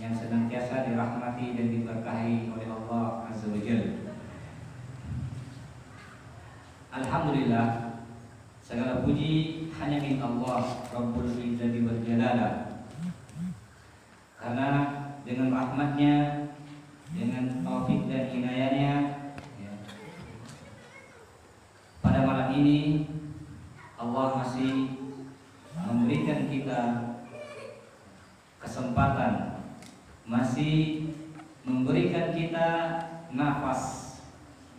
yang senantiasa dirahmati dan diberkahi oleh Allah Azza wa Jalla. Alhamdulillah, segala puji hanya milik Allah Rabbul Izzati wal Jalalah. Karena dengan rahmatnya, dengan taufik dan inayahnya, ya, pada malam ini Allah masih memberikan kita kesempatan, masih memberikan kita nafas,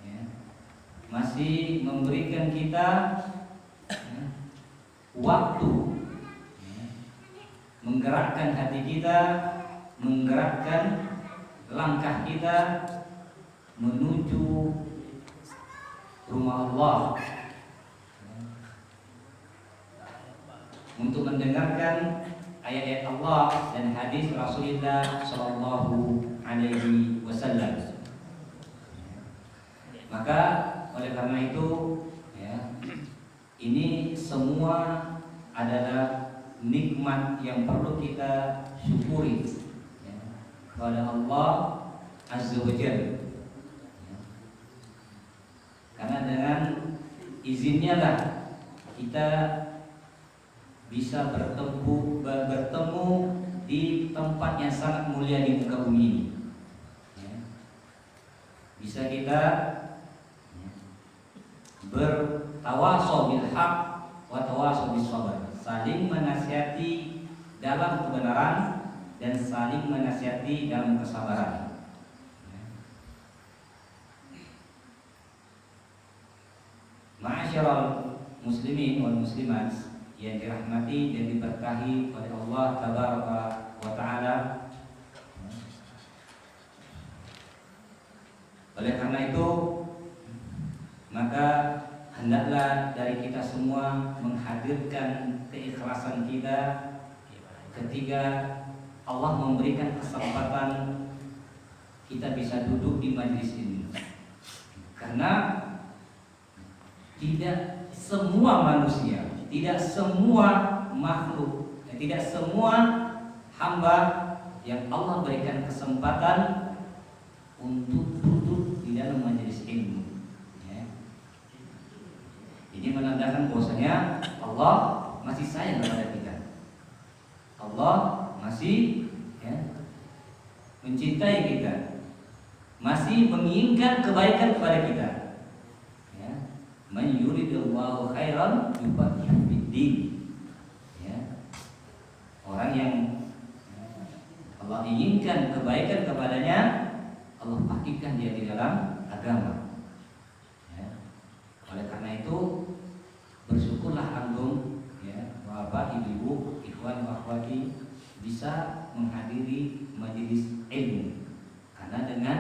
ya, masih memberikan kita waktu, ya, menggerakkan hati kita, menggerakkan langkah kita menuju rumah Allah, untuk mendengarkan ayat-ayat Allah dan hadis Rasulullah Shallallahu Alaihi Wasallam. Maka oleh karena itu, ya, ini semua adalah nikmat yang perlu kita syukuri, ya, kepada Allah Azza wa Jalla. Ya. Karena dengan izinnya lah kita bisa bertemu di tempat yang sangat mulia di muka bumi ini, ya. Bisa kita, ya, bertawasaw bil haq wa tawasaw bis sabr, saling menasihati dalam kebenaran dan saling menasihati dalam kesabaran. Ma'asyiral muslimin wal muslimat yang dirahmati dan diberkahi oleh Allah Tabaraka wa Ta'ala. Oleh karena itu, maka hendaklah dari kita semua menghadirkan keikhlasan kita ketika Allah memberikan kesempatan kita bisa duduk di majelis ini. Karena tidak semua manusia, tidak semua makhluk, tidak semua hamba yang Allah berikan kesempatan untuk duduk di dalam majelis ilmu, ya. Ini menandakan bahwasanya Allah masih sayang kepada kita. Allah masih, ya, mencintai kita, masih menginginkan kebaikan kepada kita. Man yuridillahu khairan yufaqihu fid-din, ya. Orang yang Allah inginkan kebaikan kepadanya, Allah pakaikan dia di dalam agama, ya. Oleh karena itu, bersyukurlah antum, ya, bapak, ibu, ikhwan wa akhwati, bisa menghadiri majelis ilmu. Karena dengan,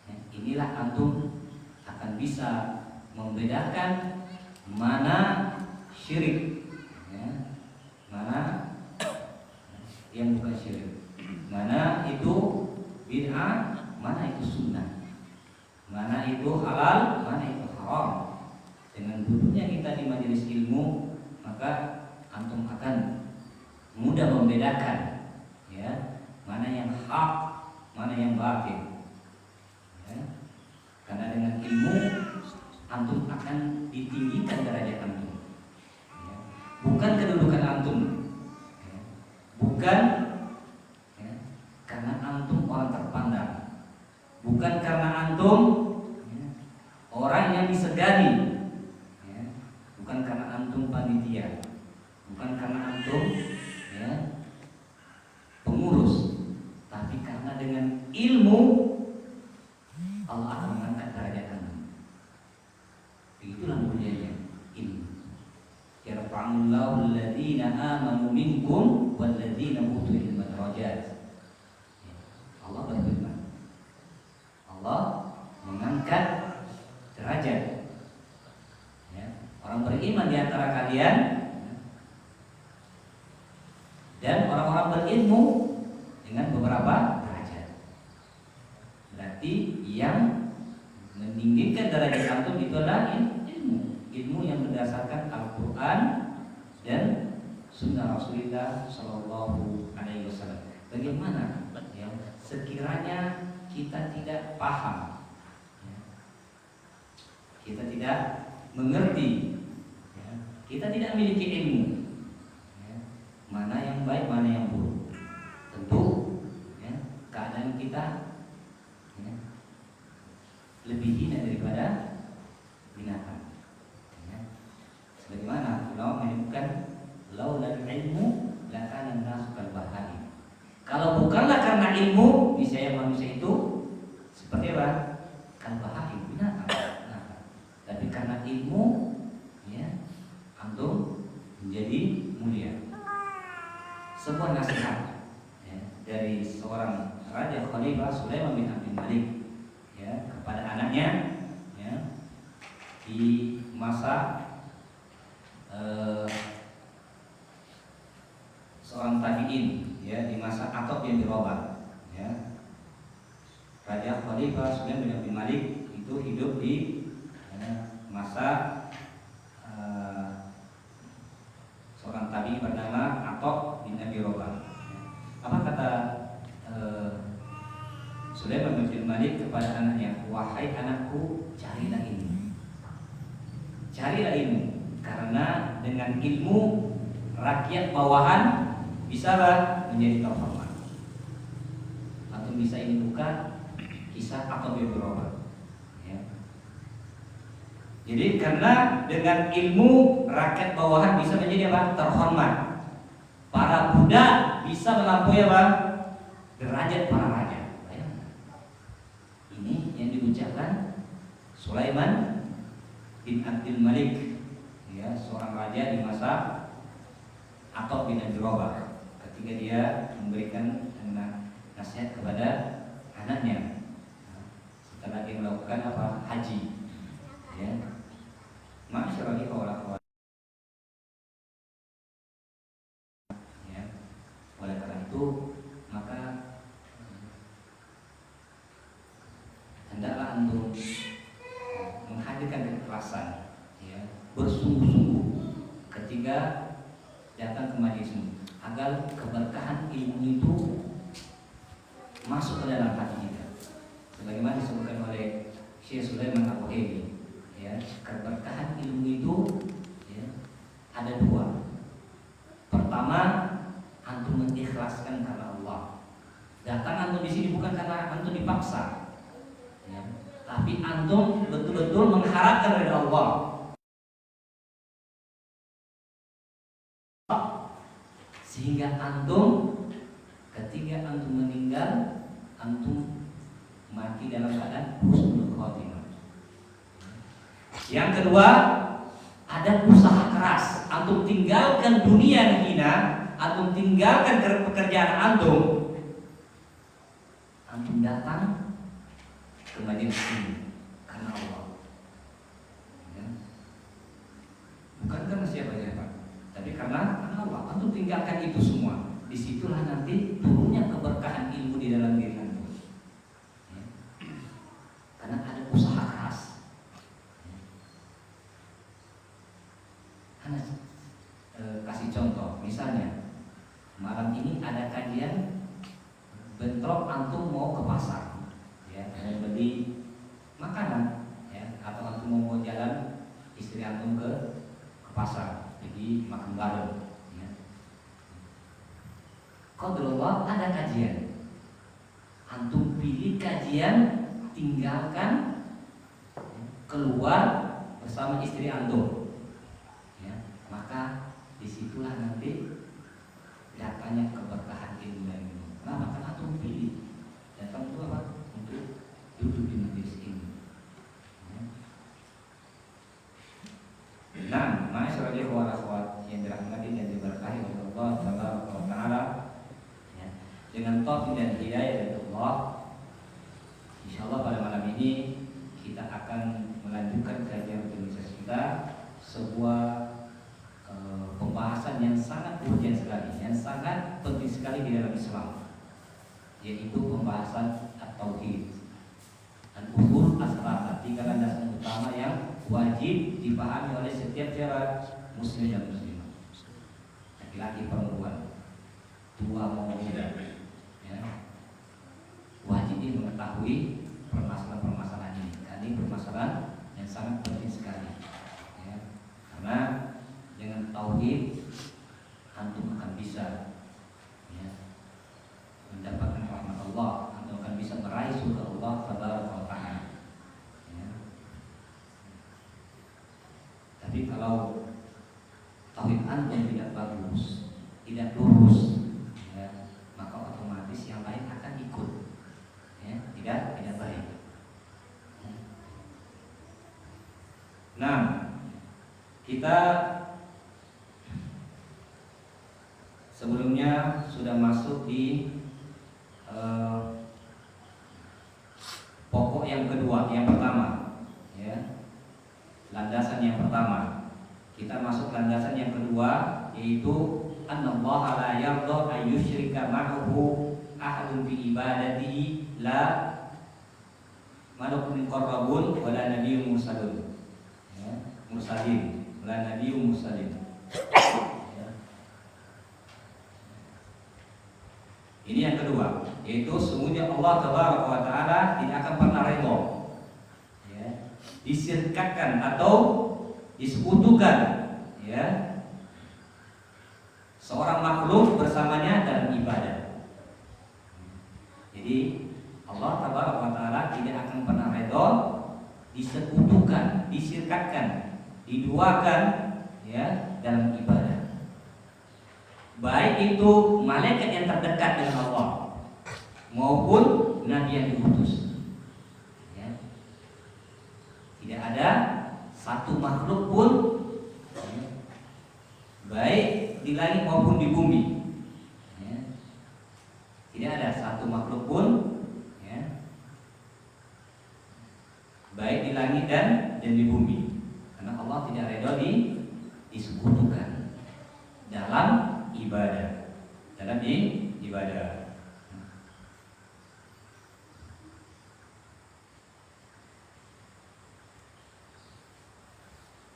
ya, inilah antum akan bisa membedakan mana syirik, ya, mana yang bukan syirik, mana itu bid'ah, mana itu sunnah, mana itu halal, mana itu haram. Dengan duduknya kita di majelis ilmu, maka antum akan mudah membedakan, ya, mana yang hak, mana yang batil, ya. Karena dengan ilmu antum akan ditinggikan derajat antum, ya. Bukan kedudukan antum, ya. Bukan, ya, karena antum orang terpandang, bukan karena antum, ya, orang yang disegani, ya. Bukan karena antum panitia, bukan karena antum, ya, pengurus, tapi karena dengan ilmu Allah akan mengangkat derajat antum. Itulah mulianya ilmu. Yarfa'ullahu alladhina amanu minkum walladzina utul ilma darajat. Allah berfirman, Allah mengangkat derajat, ya, orang beriman di antara kalian dan orang-orang berilmu dengan beberapa derajat. Berarti yang meninggikan derajat antum itu adalah ilmu yang berdasarkan Al-Quran dan Sunnah Rasulullah Sallallahu Alaihi Wasallam. Bagaimana sekiranya kita tidak paham, ya, kita tidak mengerti, ya, kita tidak memiliki ilmu, ya, mana yang baik, mana yang buruk, tentu ya, keadaan kita ya, lebih hina daripada binatang. Ya. Sebagaimana ulama menyebutkan laulal ilmu lakana an-nasu kal bahari. Kalau bukanlah karena ilmu, niscaya manusia itu seperti apa? Kal bahari, binatang. Nah, tapi karena ilmu, ya, antum menjadi mulia. Sebuah nasihat ya, dari seorang Raja Khalifah Sulaiman bin Abdul Malik ya, kepada anaknya ya, di masa seorang tabi'in ya, di masa Attab bin Rabah ya. Raja Khalifah Sulaiman bin Abdul Malik itu hidup di masa seorang tabi'in bernama Attab bin Abi Rabah. Apa kata Sulaiman bin Abdul Malik kepada anaknya? Wahai anakku, carilah ilmu. Carilah ilmu, karena dengan ilmu rakyat bawahan bisa menjadi terhormat. Atau bisa ini bukan kisah Attab bin Rabah. Ya. Jadi karena dengan ilmu rakyat bawahan bisa menjadi apa? Terhormat. Para budak bisa melampaui apa? Derajat para raja. Ini yang diucapkan Sulaiman bin Abdul Malik ya, seorang raja di masa Attab bin Abi Rabah, ketika dia memberikan nasihat kepada anaknya setelah dia melakukan apa? Haji ya. Masyaallah kawan-kawan ya. Oleh karena itu maka hendaklah antum menghadirkan keikhlasan ya, bersungguh-sungguh ketika datang ke majelismu, agar keberkahan ilmu itu masuk ke dalam hati kita. Sebagaimana disebutkan oleh Syekh Sulaiman Al-Wahibi ya, keberkahan ilmu itu ya, ada dua. Pertama, antum mengikhlaskan karena Allah. Datang antum di sini bukan karena antum dipaksa ya, tapi antum betul-betul mengharapkan dari Allah. Sehingga antum ketika antum meninggal, antum mati dalam keadaan husnul khotimah. Yang kedua, ada usaha keras. Antum tinggalkan dunia yang hina, antum tinggalkan pekerjaan antum. Antum datang ke majelis ini karena Allah. Ya. Bukan karena siapa-siapa, tapi karena Allah. Antum tinggalkan itu semua. Disitulah nanti turunnya keberkahan ilmu di dalam diri antum. Ya. Karena ada usaha keras. Ya. Anak kasih contoh, misalnya malam ini ada kajian, bentrok antum mau ke pasar, ya, mau beli makanan, ya, atau antum mau jalan istri antum ke pasar, pergi makan bareng. Qadarullah ada kajian, antum pilih kajian, tinggalkan, keluar bersama istri antum, ya, maka disitulah nanti datanya keberkahan ilmu dan ilmu. Nah, maka antum pilih datang itu apa? Untuk duduk di majelis ini. Ya. Nah, masyaallah wa akhwat yang dirahmati dan diberkahi oleh Allah Tabaraka wa Taala. Dengan taufik dan hidayah dari Allah, insyaallah pada malam ini kita akan melanjutkan kajian organisasi kita, sebuah pembahasan yang sangat urgent sekali, yang sangat penting sekali di dalam Islam, yaitu pembahasan at-tauhid, al-usul as-salah, tiga landasan utama yang wajib dipahami oleh setiap muslim dan muslimah, laki-laki perempuan, tua maupun muda. Ya. mengetahui permasalahan-permasalahan ini. Karena ini permasalahan yang sangat penting sekali. Ya. Karena dengan tauhid antum akan bisa ya, mendapatkan rahmat Allah, antum akan bisa meraih surga Allah Tabaraka wa Ta'ala. Ya. Tapi kalau tauhid antum tidak bagus, tidak lurus, ya, maka otomatis yang lain akan ikut, ya, tidak baik. Nah, kita sebelumnya sudah masuk di pokok yang kedua, yang pertama, ya, landasan yang pertama. Kita masuk landasan yang kedua, yaitu annallaha la yarda an yusyrika ma'ahu ahadun fi ibadatihi la malakun muqarrabun wala nabiyyun mursalun. Ya, mursalin, wala nabiyyun mursalin. Ya. Ini yang kedua, yaitu sungguhnya Allah Tabaraka wa Ta'ala tidak akan pernah redha ya, disirkatkan atau disekutukan ya seorang makhluk bersamanya dalam ibadah. Jadi Allah Tabaraka wa Ta'ala tidak akan pernah redha disekutukan, disirkatkan, diduakan ya dalam ibadah. Baik itu malaikat yang terdekat dengan Allah maupun nabi yang diutus. Ya. Tidak ada satu makhluk pun ya, baik di langit maupun di bumi ya, tidak ada satu makhluk pun ya, baik di langit dan di bumi, karena Allah tidak redha disekutukan dalam ibadah, ibadah.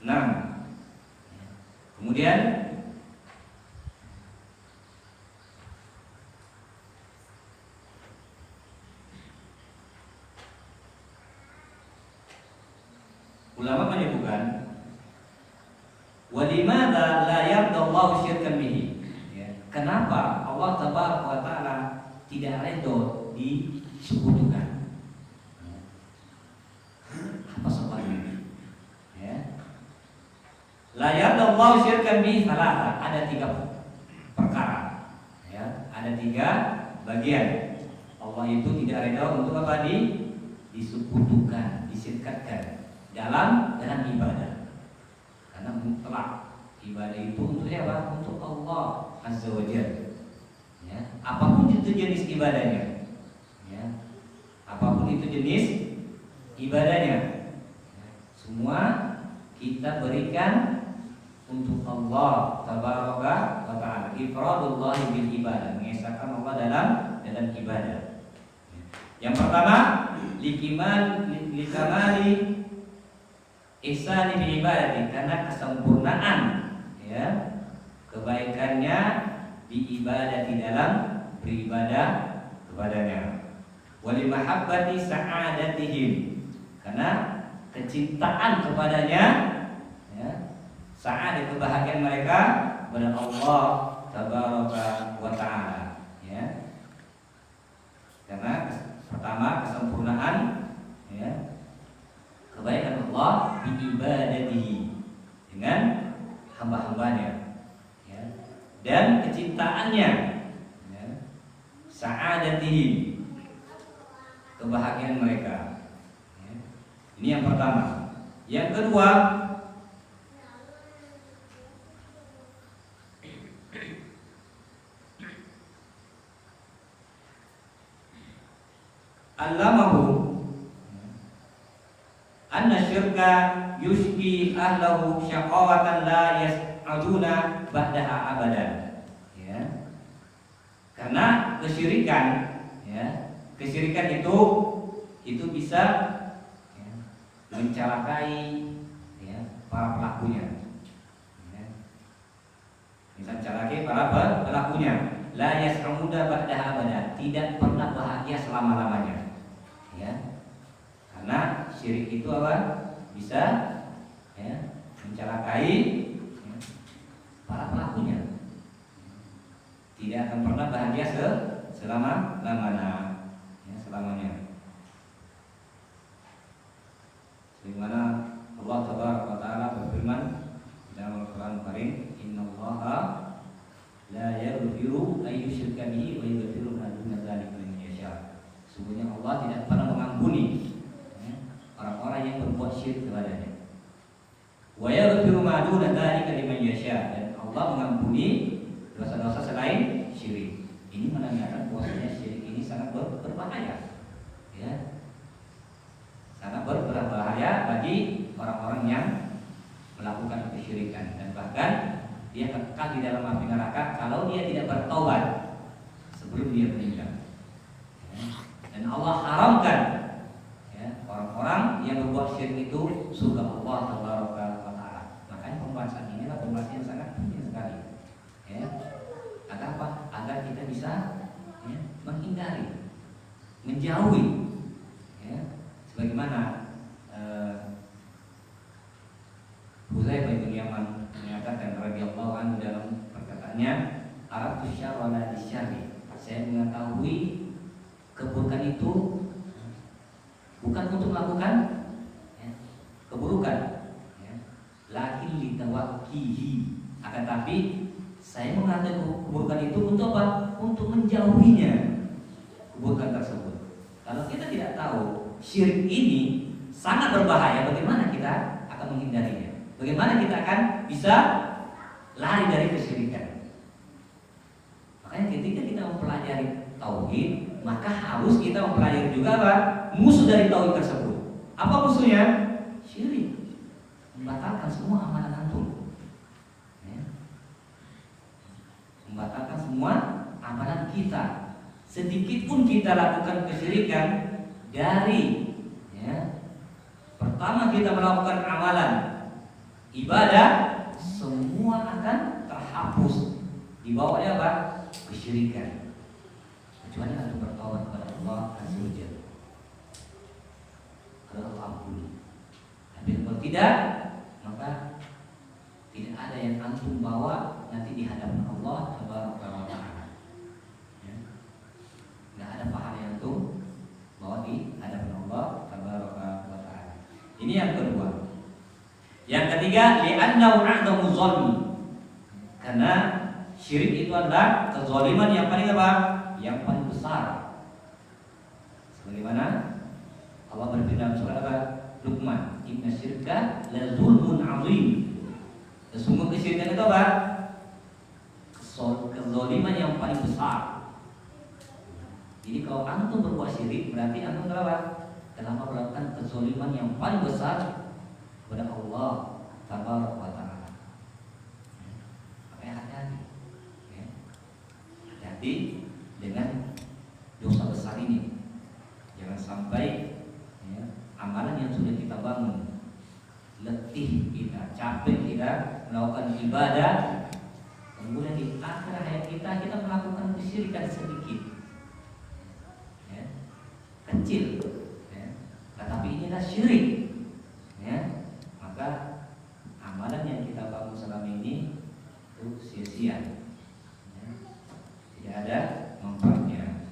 Nah, kemudian ulama menyebutkan walimada la yardallahu syirkan bihi. Kenapa Allah Tabaraka wa Ta'ala tidak redha disekutukan? Apa sebabnya? Ya. La yardallahu syirkan bihi salasa, ada 3 perkara. Ya, ada 3 bagian. Allah itu tidak redha untuk apa? Disekutukan, disirkatkan dalam ibadah. Karena mutlak ibadah itu untuk siapa? Untuk Allah Azza wa Jalla. Ya, apapun itu jenis ibadahnya. Ya, apapun itu jenis ibadahnya. Ya, semua kita berikan untuk Allah Tabaraka wa Ta'ala. Ifradullah bil ibadah, mengesahkan Allah dalam ibadah. Ya. Yang pertama, likamali ihsani bi ibadati, karena kesempurnaan ya kebaikannya di ibadah, di dalam beribadah kepadanya. Wali mahabbati sa'adatihim, karena kecintaan kepadanya ya, sa'adat kebahagiaan mereka kepada Allah Tabaraka wa Ta'ala ya. Karena pertama kesempurnaan ya kebaikan Allah bi ibadatihi, dengan hamba-hambanya ya, dan kecintaannya ya, sa'adatihi, kebahagiaan mereka ya. Ini yang pertama. Yang kedua, allamahu anna syirka yushki ahlahu syaqawatan la yas'aduna ba'daha abadan ya. Karena kesyirikan ya, kesyirikan itu bisa ya, mencelakai ya, para pelakunya ya. Bisa mencelakai para pelakunya. La yas'amuda ba'daha abadan, tidak pernah bahagia selama-lamanya Ya. Karena syirik itu apa? Bisa ya, mencelakai ya, para pelakunya. Tidak akan pernah bahagia selama-lamanya, ya, selamanya. Sebagaimana Allah Taala berfirman dalam Al-Qur'an Karim, "Innallaha la yaghfiru ay yushraka bihi wa yaghfiru ma duna dzalika liman yasha." Sesungguhnya Allah tidak pernah mengampuni orang-orang yang berbuat syirik kepadanya. Wa yaghfiru ma duna dzalika liman yasha, dan Allah mengampuni dosa-dosa selain syirik. Ini menandakan bahwasanya syirik ini sangat berbahaya. Ya. Sangat berbahaya bagi orang-orang yang melakukan kesyirikan, dan bahkan dia kekal di dalam api neraka kalau dia tidak bertobat sebelum dia meninggal. Ya. Dan Allah haramkan ya, orang-orang yang berbuat syirik itu surga Allah Taala. Makanya pembahasan ini adalah pembahasan yang sangat penting sekali. Ya. Agar apa? Agar kita bisa ya, menghindari, menjauhi. Ya. Sebagaimana Hudzaifah bin Yaman menyatakan radhiyallahu anhu dalam perkataannya, "Araftu syarra la disyarri." Saya mengetahui keburukan itu bukan untuk melakukan ya, keburukan, ya, lakin litawakkihi. Akan tapi saya mengatakan keburukan itu untuk apa? Untuk menjauhinya keburukan tersebut. Kalau kita tidak tahu syirik ini sangat berbahaya, bagaimana kita akan menghindarinya? Bagaimana kita akan bisa lari dari kesyirikan? Makanya ketika kita mempelajari tauhid, maka harus kita mempelajari juga apa? Musuh dari tauhid tersebut. Apa musuhnya? Syirik. Membatalkan semua amalan antum. Ya. Membatalkan semua amalan kita. Sedikit pun kita lakukan kesyirikan dari ya, pertama kita melakukan amalan ibadah, semua akan terhapus di bawahnya apa? Kesyirikan. Kecuali antum bertaubat kepada Allah Azza wa Jalla. Kalau Allah ampuni. Tapi kalau tidak, maka tidak ada yang antum bawa nanti di hadapan Allah Subhanahu wa Ta'ala. Ya. Tidak ada pahala yang antum bawa di hadapan Allah Subhanahu wa Ta'ala. Ini yang kedua. Yang ketiga, li'annahu a'dhamu dzalmi. Karena syirik itu adalah kezaliman yang paling apa? Yang paling besar. Sebagaimana Allah berfirman dalam surah apa? Luqman, "Inna syirka la zulmun 'adzim." Sesungguhnya kesyirikan itu apa? Kezaliman yang paling besar. Jadi kalau antum berbuat syirik, berarti antum telah melakukan kezaliman yang paling besar kepada Allah Tabaraka wa Ta'ala. Makanya hati-hati ya. Hati-hati dengan dosa besar ini. Jangan sampai ya, amalan yang sudah kita bangun, letih kita, capek kita melakukan ibadah, kemudian di akhir hayat kita melakukan kesyirikan sedikit ya, kecil ya. Tetapi inilah syirik ya. Maka amalan yang kita bangun selama ini itu sia-sia ya. Tidak ada manfaatnya.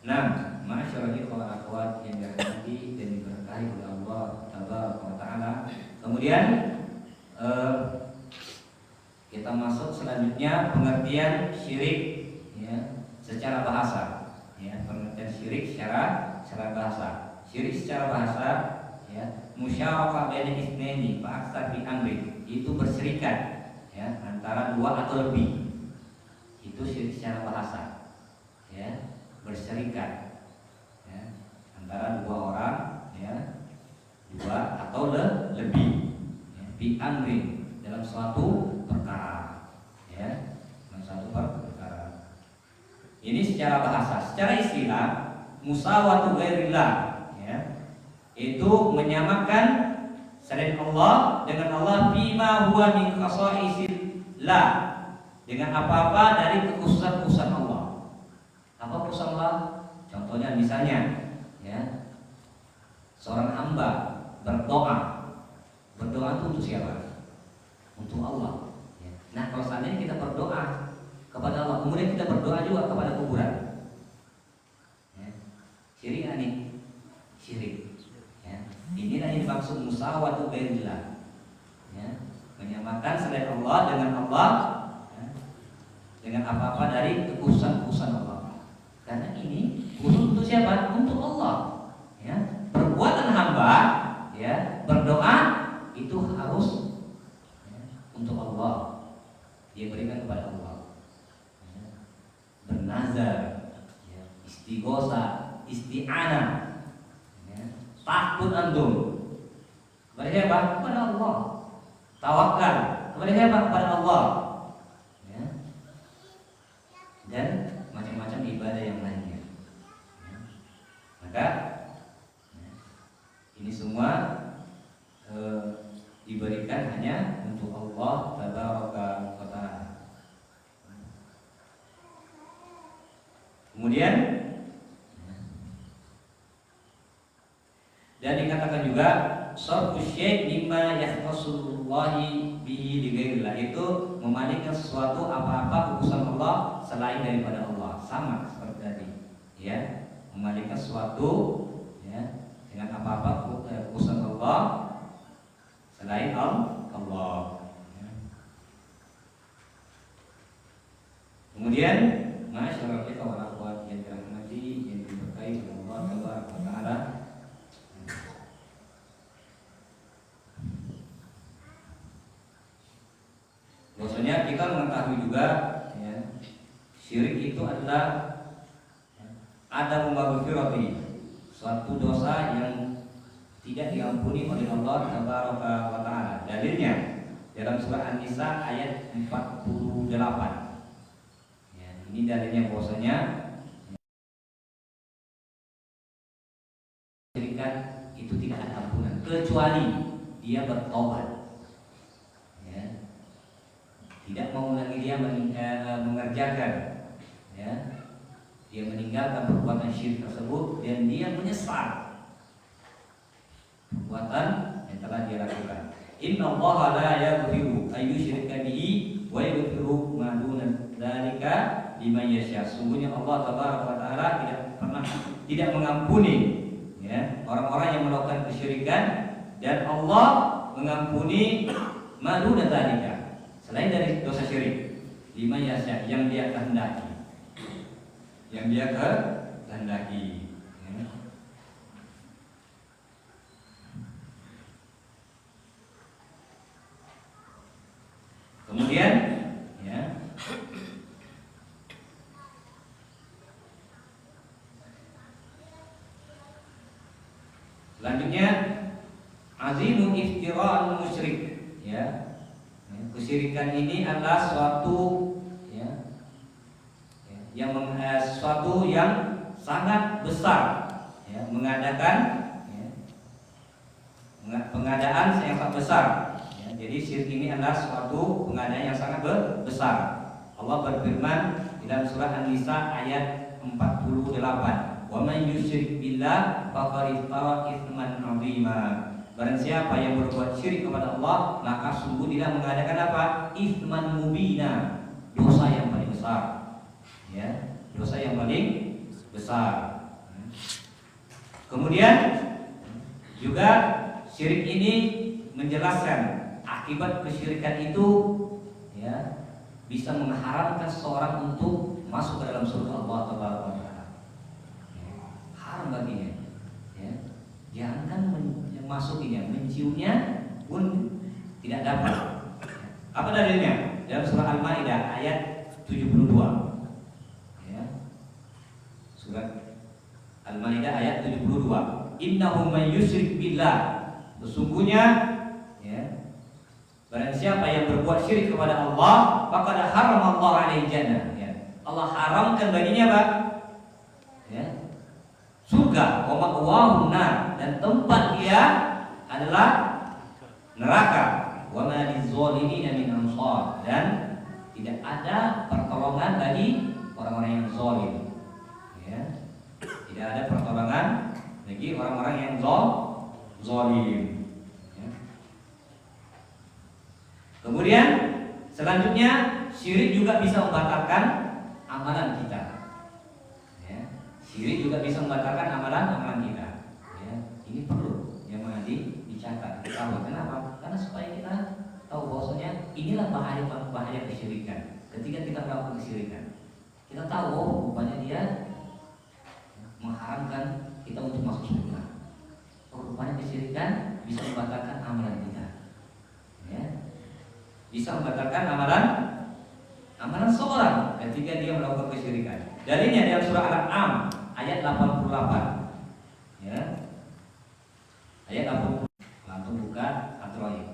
Nah, ma'asyiral ikhwan wal akhwat yang dirahmati dan diberkahi oleh Allah Tabaraka wa Ta'ala. Kemudian kita masuk selanjutnya pengertian syirik ya, secara bahasa ya, pengertian syirik secara bahasa. Syirik secara bahasa ya, musyarakah baina itsnaini fa aktsar fi amri, itu berserikat ya, antara dua atau lebih. Itu syirik secara bahasa ya, berserikat ya, antara dua orang ya, dua atau lebih ya, fi amri, dalam suatu perkara ya, dalam suatu perkara. Ini secara bahasa. Secara istilah, musawatu ghairillah ya, itu menyamakan selain Allah dengan Allah bima huwa min khasaisillah, dengan apa-apa dari kekhususan Allah Apa urusan Allah? Contohnya misalnya, ya, seorang hamba berdoa itu untuk siapa? Untuk Allah. Ya. Nah, kalau seandainya kita berdoa kepada Allah, kemudian kita berdoa juga kepada kuburan, ya, syirik nih, syirik. Ya. Inilah yang dimaksud musawatu ghairillah. Ya. Menyamakan selain Allah dengan Allah, ya, dengan apa-apa dari kekhususan Allah. Karena ini khusus untuk siapa? Untuk Allah. Ya. Perbuatan hamba, ya, berdoa itu harus, ya, untuk Allah. Dia berikan kepada Allah. Ya. Bernazar, ya, istighosa, isti'anah, ya, takut antum kepada siapa? Kepada Allah. Tawakal kepada siapa? Kepada Allah. Ya. Dan macam-macam ibadah yang lainnya. Ya. Maka, ya, ini semua diberikan hanya untuk Allah Tabaraka wa Ta'ala. Kemudian, dan dikatakan juga sarfu syai' mimma yakhtassullahi bihi li ghairillah, itu memalingkan sesuatu apa-apa kekhususan Allah selain daripada Allah. Sama seperti tadi, ya, memalingkan sesuatu, ya, dengan apa-apa kekhususan Allah selain Allah. Ya. Kemudian, masyaallah kita wal akhwat yang dirahmati, yang diberkahi oleh Allah Tabaraka wa Ta'ala. Bahwasanya kita mengetahui juga, ya, syirik itu adalah, ya, ada maghfirati, suatu dosa yang tidak diampuni oleh Allah Tabaraka wa Ta'ala. Dalilnya dalam surah An-Nisa ayat 48. Ya, ini dalilnya bahwasanya syirikan itu tidak ada ampunan kecuali dia bertobat. Ya. Tidak mengulangi dia mengerjakan, ya, dia meninggalkan perbuatan syirik tersebut dan dia menyesal perbuatan yang telah dia lakukan. Inna Allaha la yaghfiru ay yushrika bihi wa yaghfiru ma duna dzalika liman yasha. Sungguhnya Allah Tabaraka wa Ta'ala tidak mengampuni, ya, orang-orang yang melakukan kesyirikan, dan Allah mengampuni ma duna dzalika, selain dari dosa syirik, liman yasha, yang dia kehendaki. Yang dia kehendaki. Kemudian, ya, selanjutnya azimu iftira'al musyrik, ya. Kesyirikan ini adalah suatu, ya, yang suatu yang sangat besar, ya, mengadakan, ya, pengadaan yang sangat besar. Jadi syirik ini adalah suatu pengadaan yang sangat besar. Allah berfirman di dalam surah An-Nisa ayat 48, "Wa man yusyrik billah faqad iftara itsman 'azima." Barang siapa yang berbuat syirik kepada Allah, maka sungguh dia mengadakan apa? Itsman mubina, dosa yang paling besar. Ya, dosa yang paling besar. Kemudian juga syirik ini menjelaskan akibat kesyirikan itu, ya, bisa mengharamkan seorang untuk masuk ke dalam surga Allah Taala. Ya, haram baginya. Ya, jangankan memasukinya, menciumnya pun tidak dapat. Apa dalilnya? Dalam surah Al-Maidah ayat 72. Ya. Surat Al-Maidah ayat 72. Innahu may yusyrik billah. Sesungguhnya, ya, barang siapa yang berbuat syirik kepada Allah, maka haram Allah alaihi jannah. Ya. Allah haramkan baginya apa? Ya, surga. Wa ma'wahu nar, dan tempat dia adalah neraka. Wa ma lizzalimin min ansar, dan tidak ada pertolongan bagi orang-orang yang zalim. tidak ada pertolongan bagi orang-orang yang zalim. Ya. Kemudian selanjutnya syirik juga bisa membatalkan amalan kita. Ya. Syirik juga bisa membatalkan amalan kita. Ya. Ini perlu yang dicatat, diketahui. Kenapa? Karena supaya kita tahu bahwasanya inilah bahaya kesyirikan. Ketika kita melakukan kesyirikan, kita tahu oh rupanya dia mengharamkan kita untuk masuk surga. Oh, rupanya kesyirikan bisa membatalkan amalan kita. Ya. Bisa membatalkan amalan seorang ketika dia melakukan kesyirikan. Dalilnya dalam surah Al-An'am ayat 88. Ya. Ayat 80. Langsung buka At-Thayyib.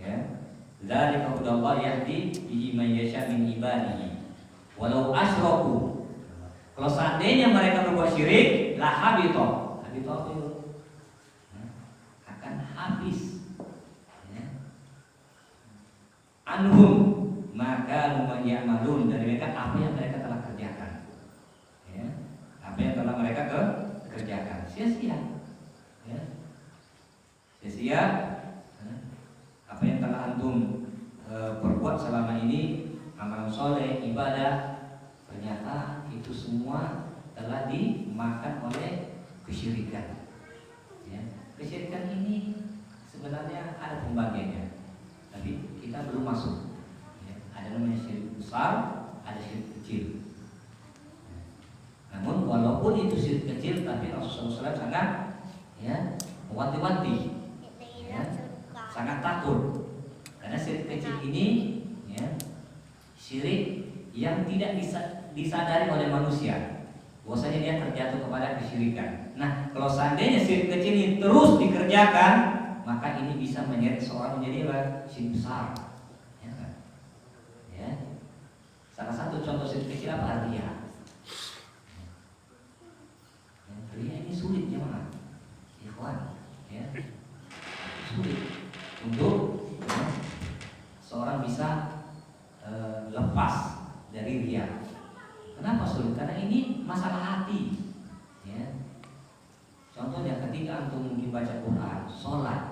Ya. Dzalika hudallah yahdi bihi may yasha min ibadihi. Walau asyraku. Kalau seandainya mereka berbuat syirik, la habita. Habita itu akan habis. Ya. Anhum maka lumman ya'malun, dari mereka apa yang mereka telah kerjakan. Ya. Apa yang telah mereka kerjakan sia-sia. Ya. Sia-sia apa yang telah antum perbuat selama ini, amalan soleh, ibadah, ternyata itu semua telah dimakan oleh kesyirikan. Ya. Kesyirikan ini sebenarnya ada pembagiannya, tapi kita belum masuk. Ya. Ada namanya syirik besar, ada syirik kecil. Ya. Namun walaupun itu syirik kecil, tapi Rasulullah SAW sangat wanti-wanti, sangat takut, karena syirik kecil ini syirik yang tidak disadari oleh manusia, bahwasanya dia terjatuh kepada kesyirikan. Nah, kalau seandainya syirik kecil ini terus dikerjakan, maka ini bisa menyeret seorang menjadi syirik besar. Ya, kan? Ya. Salah satu contoh syirik kecil apa? Riya. Riya ini sulit jemaah, ikhwan. Ya. Sulit untuk seorang bisa lepas dari riya. Kenapa sulit? Karena ini masalah hati. Ya. Contohnya ketika antum mungkin baca Quran, sholat,